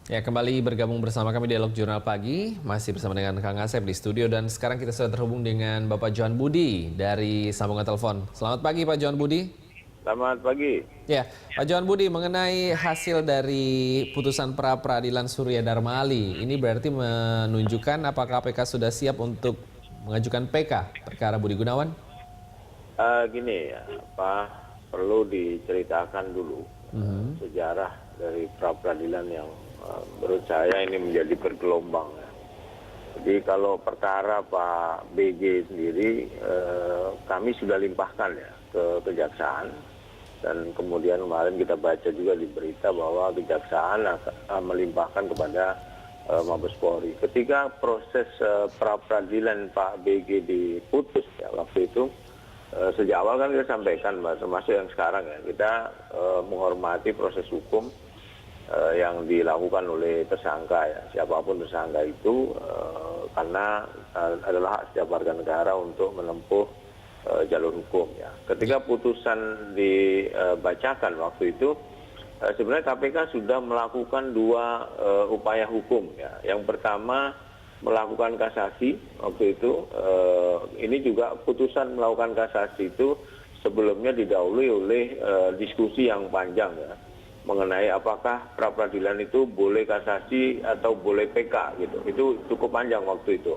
Ya, kembali bergabung bersama kami di Dialog Jurnal Pagi, masih bersama dengan Kang Asep di studio dan sekarang kita sudah terhubung dengan Bapak Johan Budi dari sambungan telepon. Selamat pagi Pak Johan Budi. Selamat pagi. Ya, Pak Johan Budi mengenai hasil dari putusan pra peradilan Surya Dharma Ali, ini berarti menunjukkan apakah KPK sudah siap untuk mengajukan PK perkara Budi Gunawan? Gini ya, perlu diceritakan dulu sejarah dari pra peradilan yang menurut saya ini menjadi bergelombang. Ya. Jadi kalau perkara Pak BG sendiri, kami sudah limpahkan ya ke kejaksaan dan kemudian kemarin kita baca juga di berita bahwa kejaksaan akan melimpahkan kepada Mabes Polri. Ketika proses pra peradilan Pak BG diputus ya waktu itu. Sejak awal kan kita sampaikan, Mbak, termasuk yang sekarang ya, kita menghormati proses hukum yang dilakukan oleh tersangka ya, siapapun tersangka itu, karena adalah hak setiap warga negara untuk menempuh jalur hukum ya. Ketika putusan dibacakan waktu itu, sebenarnya KPK sudah melakukan dua upaya hukum ya. Yang pertama melakukan kasasi waktu itu, ini juga putusan melakukan kasasi itu sebelumnya didahului oleh diskusi yang panjang ya mengenai apakah pra peradilan itu boleh kasasi atau boleh PK gitu. Itu cukup panjang waktu itu.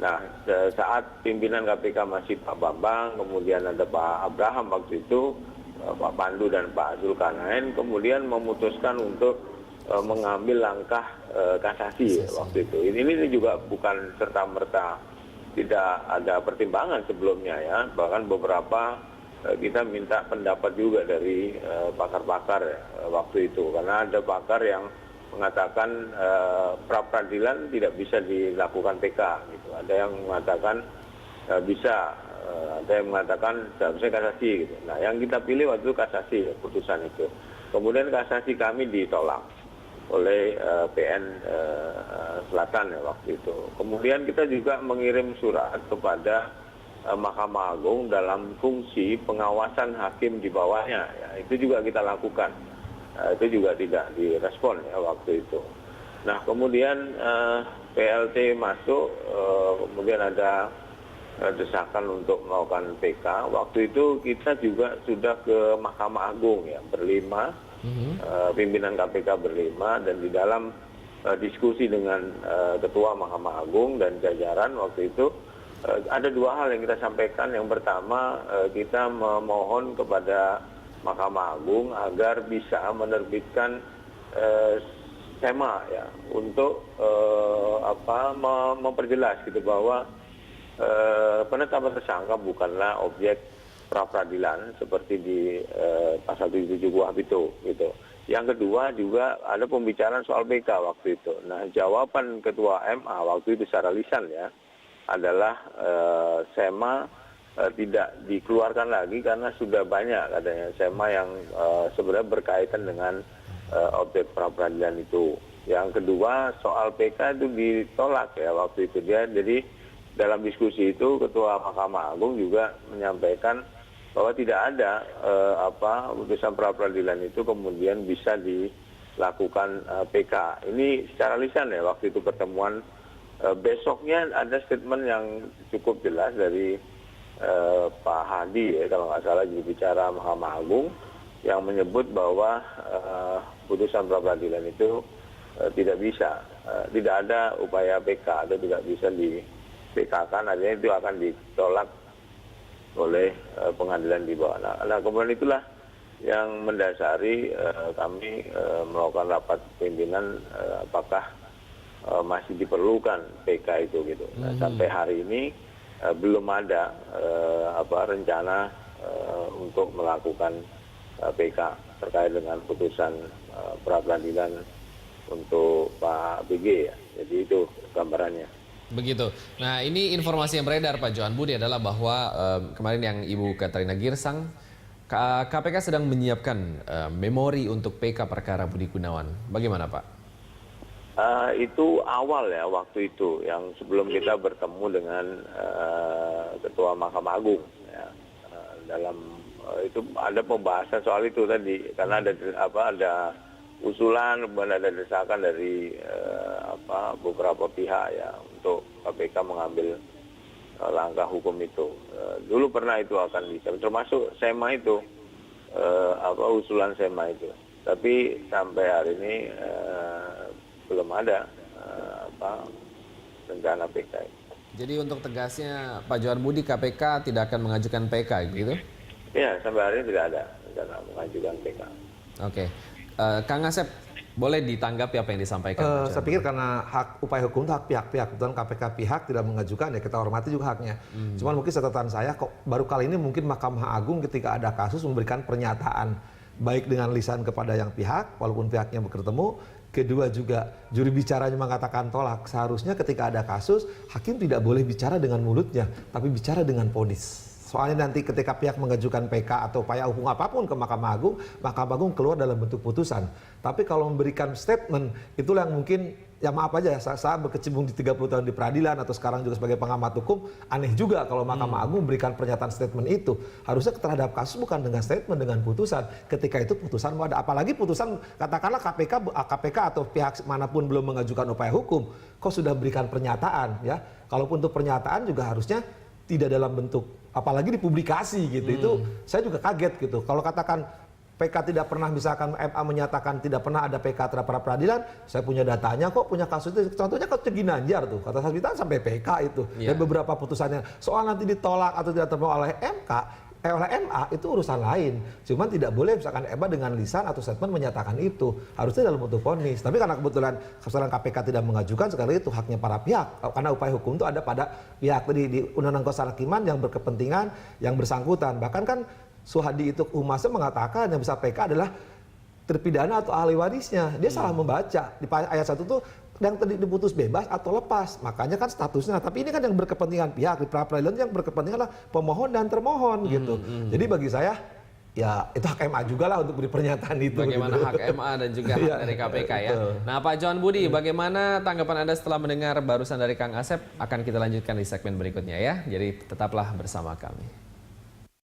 Nah, saat pimpinan KPK masih Pak Bambang, kemudian ada Pak Abraham waktu itu, Pak Pandu dan Pak Zulkarnain, kemudian memutuskan untuk mengambil langkah kasasi waktu itu. Ini juga bukan serta-merta tidak ada pertimbangan sebelumnya ya. Bahkan beberapa kita minta pendapat juga dari pakar-pakar waktu itu. Karena ada pakar yang mengatakan pra peradilan tidak bisa dilakukan PK gitu. Ada yang mengatakan bisa, ada yang mengatakan seharusnya kasasi gitu. Nah, yang kita pilih waktu itu kasasi putusan itu. Kemudian kasasi kami ditolak oleh PN Selatan ya waktu itu. Kemudian kita juga mengirim surat kepada Mahkamah Agung dalam fungsi pengawasan hakim di bawahnya. Ya, itu juga kita lakukan. Itu juga tidak direspon ya waktu itu. Nah, kemudian PLT masuk, kemudian ada desakan untuk melakukan PK. Waktu itu kita juga sudah ke Mahkamah Agung ya, berlima. Pimpinan KPK berlima, dan di dalam diskusi dengan Ketua Mahkamah Agung dan jajaran waktu itu ada dua hal yang kita sampaikan. Yang pertama, kita memohon kepada Mahkamah Agung agar bisa menerbitkan SEMA ya untuk memperjelas gitu bahwa penetapan tersangka bukanlah objek pra peradilan seperti di pasal 77 KUHP itu gitu. Yang kedua juga ada pembicaraan soal PK waktu itu. Nah, jawaban Ketua MA waktu itu secara lisan ya adalah SEMA tidak dikeluarkan lagi karena sudah banyak katanya SEMA yang sebenarnya berkaitan dengan objek pra peradilan itu. Yang kedua soal PK itu ditolak ya waktu itu dia. Jadi dalam diskusi itu Ketua Mahkamah Agung juga menyampaikan bahwa tidak ada putusan pra peradilan itu kemudian bisa dilakukan PK. Ini secara lisan ya waktu itu pertemuan. Besoknya ada statement yang cukup jelas dari Pak Hadi ya, kalau nggak salah juru bicara Mahkamah Agung, yang menyebut bahwa putusan pra peradilan itu tidak bisa, tidak ada upaya PK atau tidak bisa di PK-kan, artinya itu akan ditolak oleh pengadilan di bawah. Nah, kemudian itulah yang mendasari kami melakukan rapat pimpinan apakah masih diperlukan PK itu gitu. Nah, sampai hari ini belum ada rencana untuk melakukan PK terkait dengan putusan pra peradilan untuk Pak BG ya. Jadi itu gambarannya. Begitu. Nah, ini informasi yang beredar Pak Johan Budi adalah bahwa kemarin yang Ibu Katrina Girsang, KPK sedang menyiapkan memori untuk PK perkara Budi Gunawan. Bagaimana Pak? Itu awal ya waktu itu, yang sebelum kita bertemu dengan Ketua Mahkamah Agung. Ya. Dalam itu ada pembahasan soal itu tadi, karena ada usulan, kemudian ada desakan dari beberapa pihak ya untuk KPK mengambil langkah hukum itu. Dulu pernah itu akan bisa, termasuk SEMA itu, usulan SEMA itu. Tapi sampai hari ini belum ada rencana PK. Jadi untuk tegasnya Pak Johan Budi, KPK tidak akan mengajukan PK gitu? Ya, sampai hari ini tidak ada rencana mengajukan PK. Oke. Kang Asep, boleh ditanggapi apa yang disampaikan? Saya pikir karena hak upaya hukum itu hak pihak-pihak, kebetulan KPK pihak tidak mengajukan, ya kita hormati juga haknya. Cuman mungkin catatan saya, kok baru kali ini mungkin Mahkamah Agung ketika ada kasus memberikan pernyataan, baik dengan lisan kepada yang pihak, walaupun pihaknya bertemu, kedua juga juri bicaranya mengatakan tolak. Seharusnya ketika ada kasus, hakim tidak boleh bicara dengan mulutnya, tapi bicara dengan vonis. Soalnya nanti ketika pihak mengajukan PK atau upaya hukum apapun ke Mahkamah Agung keluar dalam bentuk putusan. Tapi kalau memberikan statement, itulah yang mungkin, ya maaf aja, saya berkecimpung di 30 tahun di peradilan atau sekarang juga sebagai pengamat hukum, aneh juga kalau Mahkamah Agung memberikan pernyataan statement itu. Harusnya terhadap kasus bukan dengan statement, dengan putusan. Ketika itu putusan ada, apalagi putusan katakanlah KPK atau pihak manapun belum mengajukan upaya hukum, kok sudah berikan pernyataan ya. Kalaupun untuk pernyataan juga harusnya tidak dalam bentuk, apalagi dipublikasi gitu. Itu saya juga kaget gitu. Kalau katakan PK tidak pernah, misalkan MA menyatakan tidak pernah ada PK terhadap pra peradilan, saya punya datanya kok, punya kasus itu. Contohnya kasus Ginanjar tuh, kata Sasmita sampai PK itu. Dan beberapa putusannya. Soal nanti ditolak atau tidak terima oleh oleh MA itu urusan lain. Cuman tidak boleh misalkan MA dengan lisan atau statement menyatakan itu. Harusnya dalam bentuk vonis. Tapi karena kebetulan KPK tidak mengajukan, sekali itu haknya para pihak. Karena upaya hukum itu ada pada pihak di Undang-Undang Kehakiman yang berkepentingan, yang bersangkutan. Bahkan kan Suhadi itu Humasnya mengatakan yang bisa PK adalah terpidana atau ahli warisnya. Dia salah membaca. Di ayat 1 tuh yang tadi diputus bebas atau lepas. Makanya kan statusnya. Tapi ini kan yang berkepentingan pihak di pra peradilan yang berkepentingan adalah pemohon dan termohon gitu. Jadi bagi saya ya itu hak MA juga lah untuk beri pernyataan itu. Bagaimana gitu. hak MA dan juga hak dari KPK ya. Nah Pak Johan Budi, bagaimana tanggapan Anda setelah mendengar barusan dari Kang Asep? Akan kita lanjutkan di segmen berikutnya ya. Jadi tetaplah bersama kami.